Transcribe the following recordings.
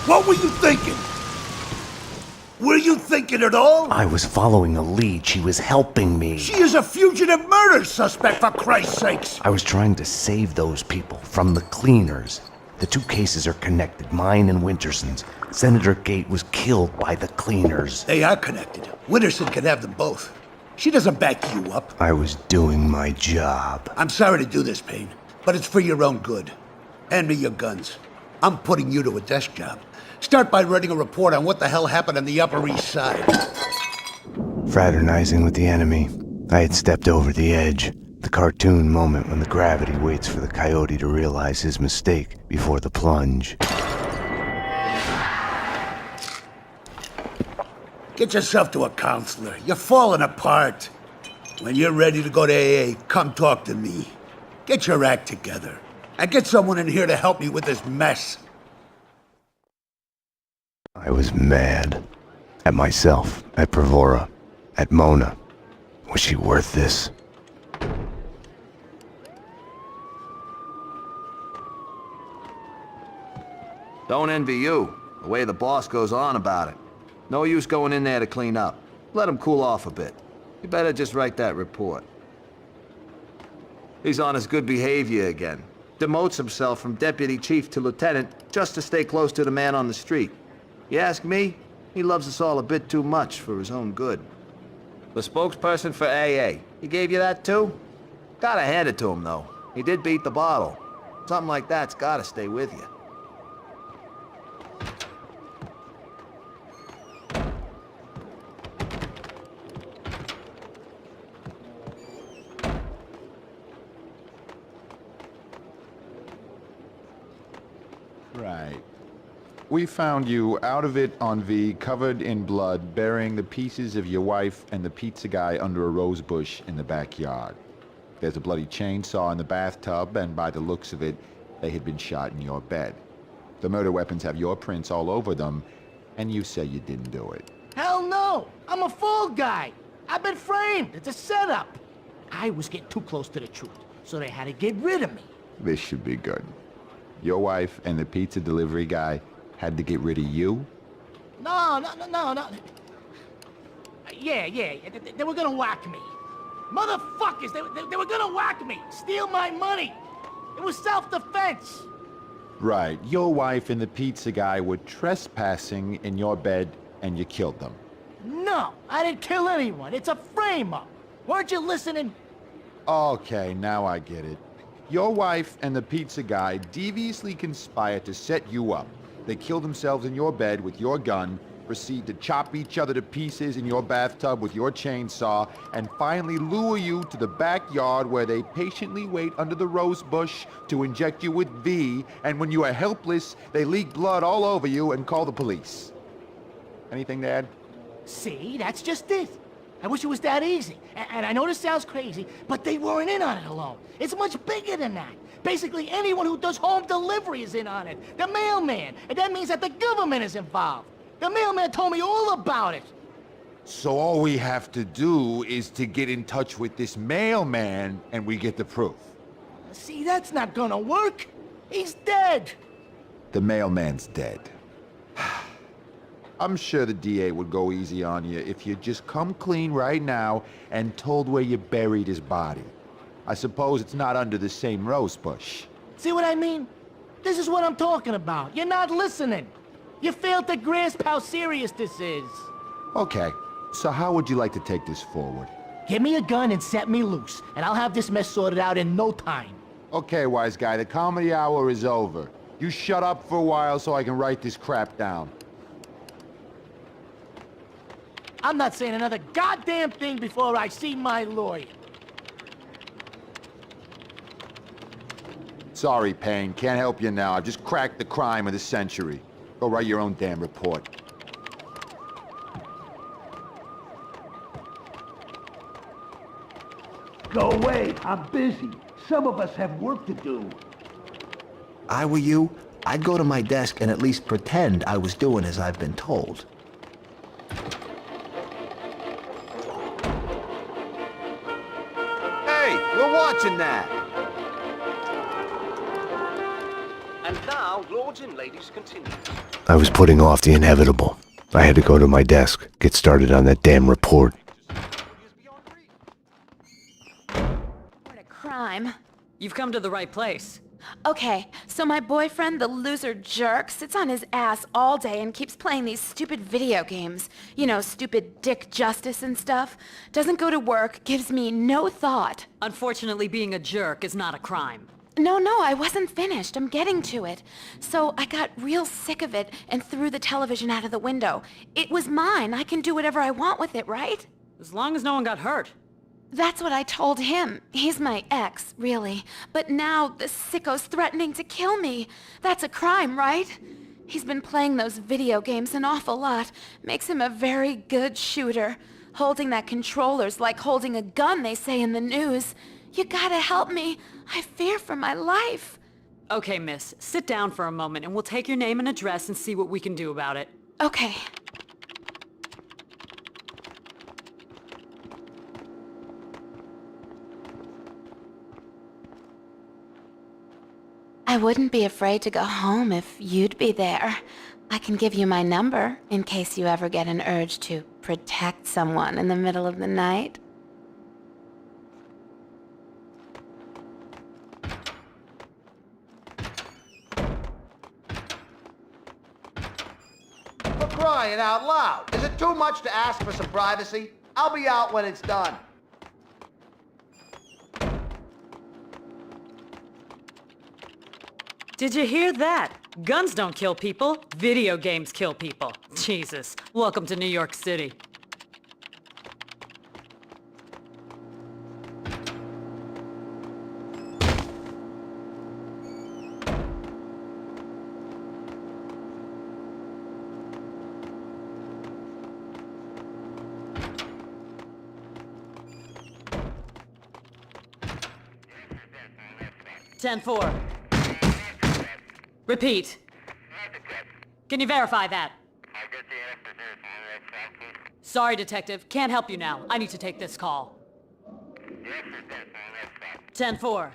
What were you thinking? Were you thinking at all? I was following a lead. She was helping me. She is a fugitive murder suspect, for Christ's sakes! I was trying to save those people from the cleaners. The two cases are connected, mine and Winterson's. Senator Gate was killed by the cleaners. They are connected. Winterson can have them both. She doesn't back you up. I was doing my job. I'm sorry to do this, Payne, but it's for your own good. Hand me your guns. I'm putting you to a desk job. Start by writing a report on what the hell happened on the Upper East Side. Fraternizing with the enemy, I had stepped over the edge. The cartoon moment when the gravity waits for the coyote to realize his mistake before the plunge. Get yourself to a counselor. You're falling apart. When you're ready to go to AA, come talk to me. Get your act together. And get someone in here to help me with this mess. I was mad. At myself, at Bravura, at Mona. Was she worth this? Don't envy you, the way the boss goes on about it. No use going in there to clean up. Let him cool off a bit. You better just write that report. He's on his good behavior again. Demotes himself from deputy chief to lieutenant just to stay close to the man on the street. You ask me, he loves us all a bit too much for his own good. The spokesperson for AA, he gave you that too? Gotta hand it to him though. He did beat the bottle. Something like that's gotta stay with you. Right. We found you out of it on V, covered in blood, burying the pieces of your wife and the pizza guy under a rose bush in the backyard. There's a bloody chainsaw in the bathtub, and by the looks of it, they had been shot in your bed. The murder weapons have your prints all over them, and you say you didn't do it. Hell no! I'm a fall guy! I've been framed! It's a setup! I was getting too close to the truth, so they had to get rid of me. This should be good. Your wife and the pizza delivery guy had to get rid of you? No. Yeah, they were gonna whack me. Motherfuckers, they were gonna whack me, steal my money. It was self-defense. Right. Your wife and the pizza guy were trespassing in your bed, and you killed them. No, I didn't kill anyone. It's a frame-up. Weren't you listening? Okay, now I get it. Your wife and the pizza guy deviously conspired to set you up. They killed themselves in your bed with your gun, proceed to chop each other to pieces in your bathtub with your chainsaw, and finally lure you to the backyard where they patiently wait under the rose bush to inject you with V, and when you are helpless, they leak blood all over you and call the police. Anything to add? See, that's just it. I wish it was that easy. And I know this sounds crazy, but they weren't in on it alone. It's much bigger than that. Basically, anyone who does home delivery is in on it. The mailman. And that means that the government is involved. The mailman told me all about it. So all we have to do is to get in touch with this mailman, and we get the proof. See, that's not gonna work. He's dead. The mailman's dead. I'm sure the DA would go easy on you if you'd just come clean right now and told where you buried his body. I suppose it's not under the same rose bush. See what I mean? This is what I'm talking about. You're not listening. You failed to grasp how serious this is. Okay, so how would you like to take this forward? Give me a gun and set me loose, and I'll have this mess sorted out in no time. Okay, wise guy, the comedy hour is over. You shut up for a while so I can write this crap down. I'm not saying another goddamn thing before I see my lawyer. Sorry, Payne. Can't help you now. I've just cracked the crime of the century. Go write your own damn report. Go away, I'm busy. Some of us have work to do. I were you, I'd go to my desk and at least pretend I was doing as I've been told. Hey, we're watching that! And now, lords and ladies, continues. I was putting off the inevitable. I had to go to my desk, get started on that damn report. What a crime. You've come to the right place. Okay, so my boyfriend, the loser jerk, sits on his ass all day and keeps playing these stupid video games. You know, stupid Dick Justice and stuff. Doesn't go to work, gives me no thought. Unfortunately, being a jerk is not a crime. No, I wasn't finished. I'm getting to it. So I got real sick of it and threw the television out of the window. It was mine. I can do whatever I want with it, right? As long as no one got hurt. That's what I told him. He's my ex, really. But now the sicko's threatening to kill me. That's a crime, right? He's been playing those video games an awful lot. Makes him a very good shooter. Holding that controller's like holding a gun, they say in the news. You gotta help me. I fear for my life. Okay, miss. Sit down for a moment and we'll take your name and address and see what we can do about it. Okay. I wouldn't be afraid to go home if you'd be there. I can give you my number in case you ever get an urge to protect someone in the middle of the night. For crying out loud! Is it too much to ask for some privacy? I'll be out when it's done. Did you hear that? Guns don't kill people. Video games kill people. Jesus. Welcome to New York City. Ten four. Repeat. Can you verify that? Sorry, Detective. Can't help you now. I need to take this call. 10-4.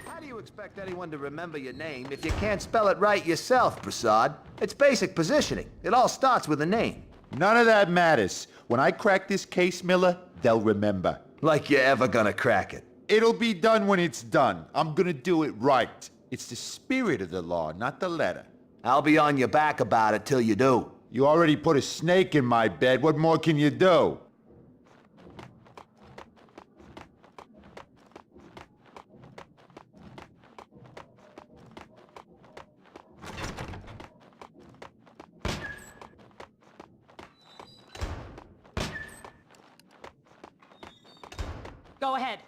How do you expect anyone to remember your name if you can't spell it right yourself, Prasad? It's basic positioning. It all starts with a name. None of that matters. When I crack this case, Miller, they'll remember. Like you're ever gonna crack it. It'll be done when it's done. I'm gonna do it right. It's the spirit of the law, not the letter. I'll be on your back about it till you do. You already put a snake in my bed. What more can you do? Go ahead.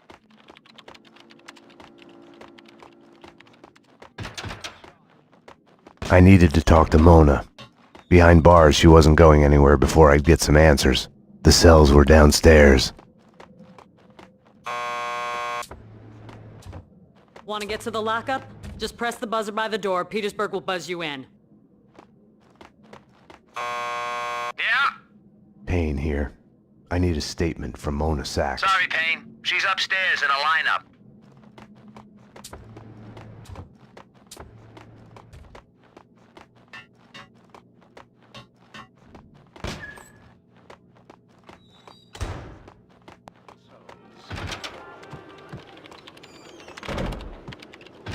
I needed to talk to Mona. Behind bars, she wasn't going anywhere before I'd get some answers. The cells were downstairs. Want to get to the lockup? Just press the buzzer by the door. Petersburg will buzz you in. Yeah? Payne here. I need a statement from Mona Sachs. Sorry, Payne. She's upstairs in a lineup.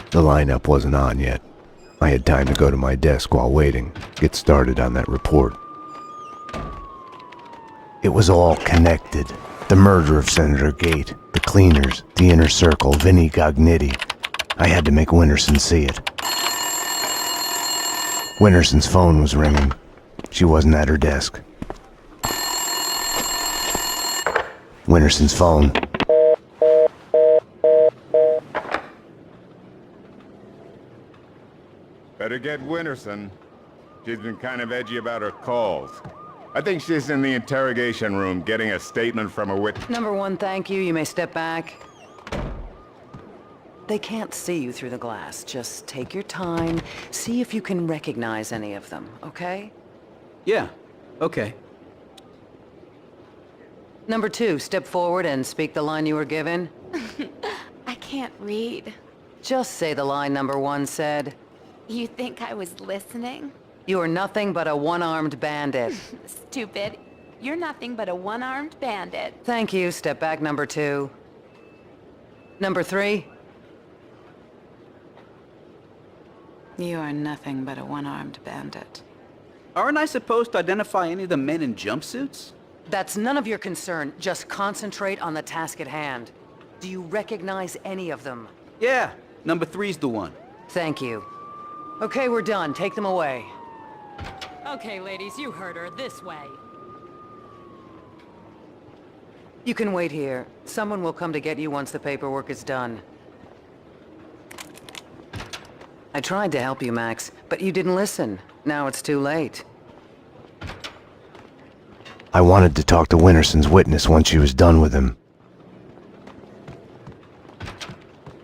The lineup wasn't on yet. I had time to go to my desk while waiting, get started on that report. It was all connected. The murder of Senator Gate, the cleaners, the inner circle, Vinnie Gognitti. I had to make Winterson see it. Winterson's phone was ringing. She wasn't at her desk. Winterson's phone. Better get Winterson. She's been kind of edgy about her calls. I think she's in the interrogation room getting a statement from a witness. Number one, thank you. You may step back. They can't see you through the glass. Just take your time. See if you can recognize any of them, okay? Yeah, okay. Number 2, step forward and speak the line you were given. I can't read. Just say the line number 1 said. You think I was listening? You are nothing but a one-armed bandit. Stupid. You're nothing but a one-armed bandit. Thank you. Step back, number 2. Number 3. You are nothing but a one-armed bandit. Aren't I supposed to identify any of the men in jumpsuits? That's none of your concern. Just concentrate on the task at hand. Do you recognize any of them? Yeah, number 3's the one. Thank you. Okay, we're done. Take them away. Okay, ladies, you heard her. This way. You can wait here. Someone will come to get you once the paperwork is done. I tried to help you, Max, but you didn't listen. Now it's too late. I wanted to talk to Winterson's witness once she was done with him.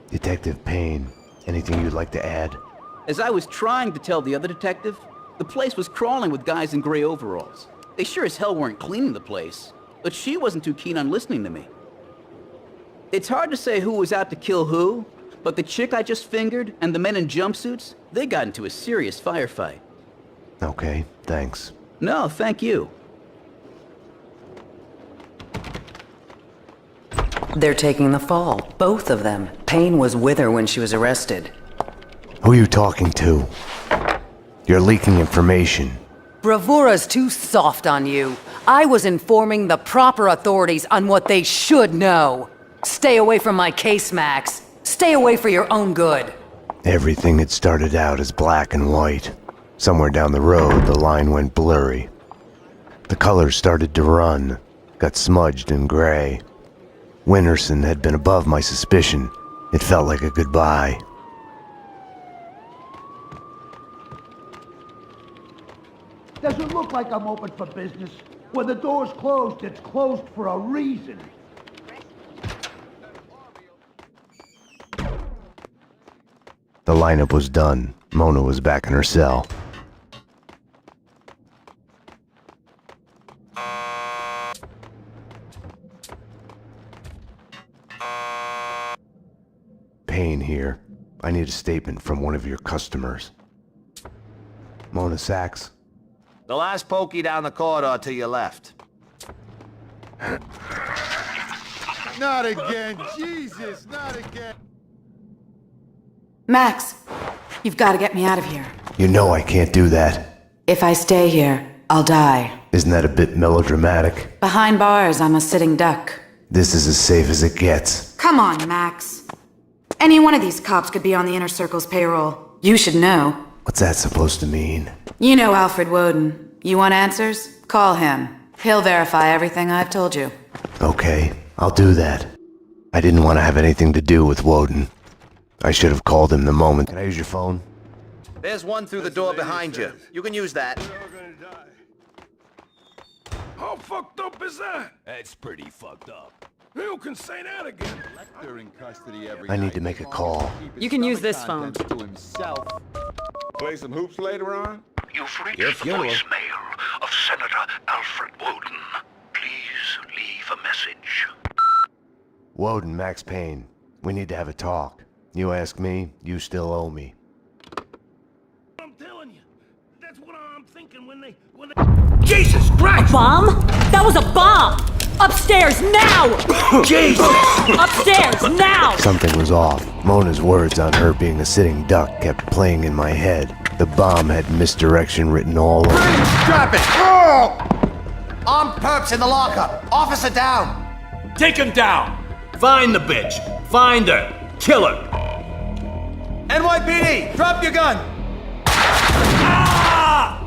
Detective Payne, anything you'd like to add? As I was trying to tell the other detective, the place was crawling with guys in gray overalls. They sure as hell weren't cleaning the place, but she wasn't too keen on listening to me. It's hard to say who was out to kill who, but the chick I just fingered and the men in jumpsuits, they got into a serious firefight. Okay, thanks. No, thank you. They're taking the fall, both of them. Payne was with her when she was arrested. Who are you talking to? You're leaking information. Bravura's too soft on you. I was informing the proper authorities on what they should know. Stay away from my case, Max. Stay away for your own good. Everything had started out as black and white. Somewhere down the road, the line went blurry. The colors started to run, got smudged and gray. Winterson had been above my suspicion. It felt like a goodbye. Does it look like I'm open for business? When the door's closed, it's closed for a reason. The lineup was done. Mona was back in her cell. Payne here. I need a statement from one of your customers. Mona Sachs? The last pokey down the corridor to your left. Not again, Jesus, not again. Max, you've got to get me out of here. You know I can't do that. If I stay here, I'll die. Isn't that a bit melodramatic? Behind bars, I'm a sitting duck. This is as safe as it gets. Come on, Max. Any one of these cops could be on the Inner Circle's payroll. You should know. What's that supposed to mean? You know Alfred Woden. You want answers? Call him. He'll verify everything I've told you. Okay, I'll do that. I didn't want to have anything to do with Woden. I should have called him the moment. Can I use your phone? There's one through the door behind you. You can use that. How fucked up is that? That's pretty fucked up. You can say that again. They're in custody every I need night. to make a call. You can use this phone. To himself. Play some hoops later on? You've reached the voicemail of Senator Alfred Woden. Please leave a message. Woden, Max Payne. We need to have a talk. You ask me, you still owe me. I'm telling you, that's what I'm thinking when they... Jesus Christ! Bomb? That was a bomb! Upstairs now! Jesus! Upstairs now! Something was off. Mona's words on her being a sitting duck kept playing in my head. The bomb had misdirection written all over it. Drop it! Oh! Armed perps in the locker. Officer down. Take him down! Find the bitch! Find her! Kill her! NYPD, drop your gun! Ah!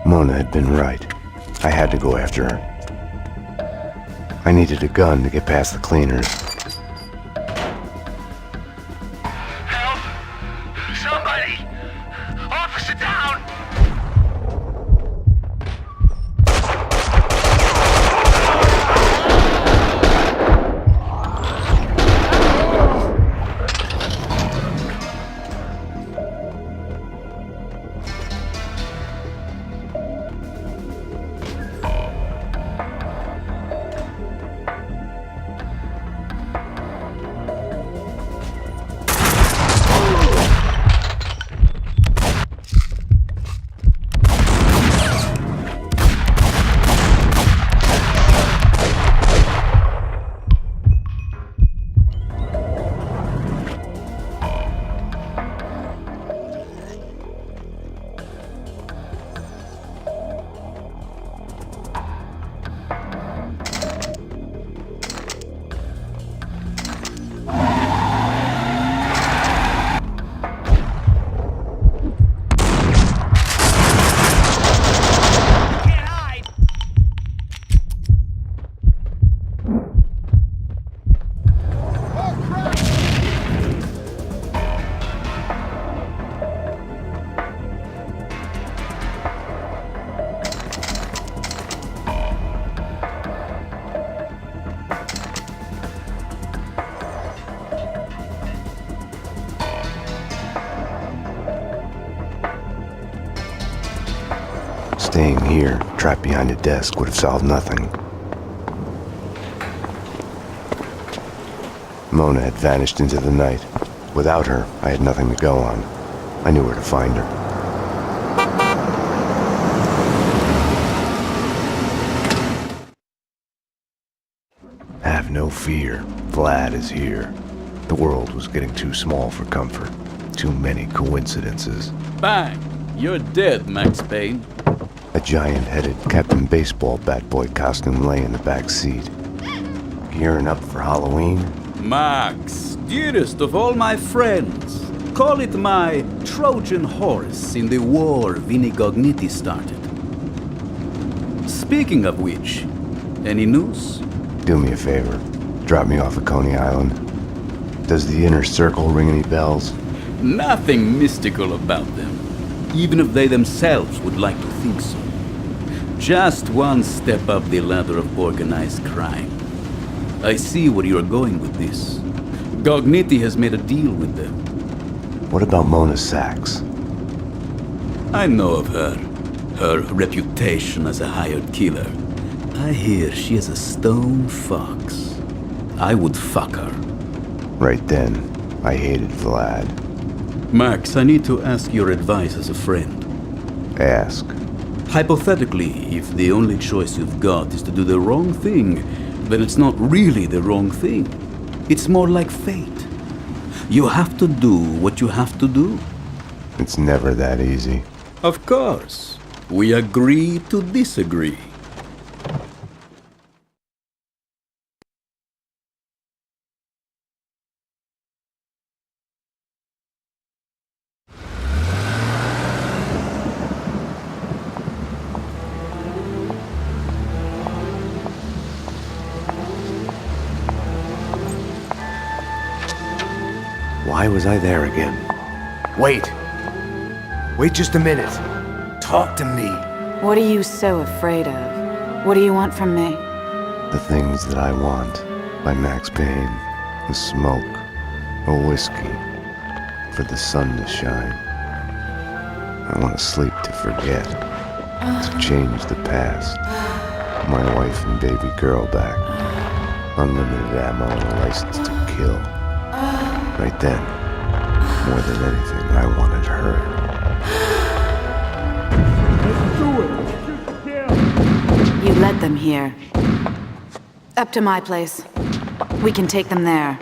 Mona had been right. I had to go after her. I needed a gun to get past the cleaners. Help! Somebody! Officer down! Staying here, trapped behind a desk, would have solved nothing. Mona had vanished into the night. Without her, I had nothing to go on. I knew where to find her. Have no fear. Vlad is here. The world was getting too small for comfort. Too many coincidences. Bang! You're dead, Max Payne. A giant-headed Captain Baseball bat boy costume lay in the back seat. Gearing up for Halloween? Max, dearest of all my friends. Call it my Trojan horse in the war Vinnie Gognitti started. Speaking of which, any news? Do me a favor. Drop me off at Coney Island. Does the inner circle ring any bells? Nothing mystical about them, even if they themselves would like to think so. Just one step up the ladder of organized crime. I see where you're going with this. Gognitti has made a deal with them. What about Mona Sachs? I know of her. Her reputation as a hired killer. I hear she is a stone fox. I would fuck her. Right then, I hated Vlad. Max, I need to ask your advice as a friend. Ask. Hypothetically, if the only choice you've got is to do the wrong thing, then it's not really the wrong thing. It's more like fate. You have to do what you have to do. It's never that easy. Of course. We agree to disagree. Why was I there again? Wait. Wait just a minute. Talk to me. What are you so afraid of? What do you want from me? The Things That I Want by Max Payne. A smoke. A whiskey. For the sun to shine. I want to sleep to forget. To change the past. My wife and baby girl back. Unlimited ammo and a license to kill. Right then, more than anything, I wanted her. You led them here. Up to my place. We can take them there.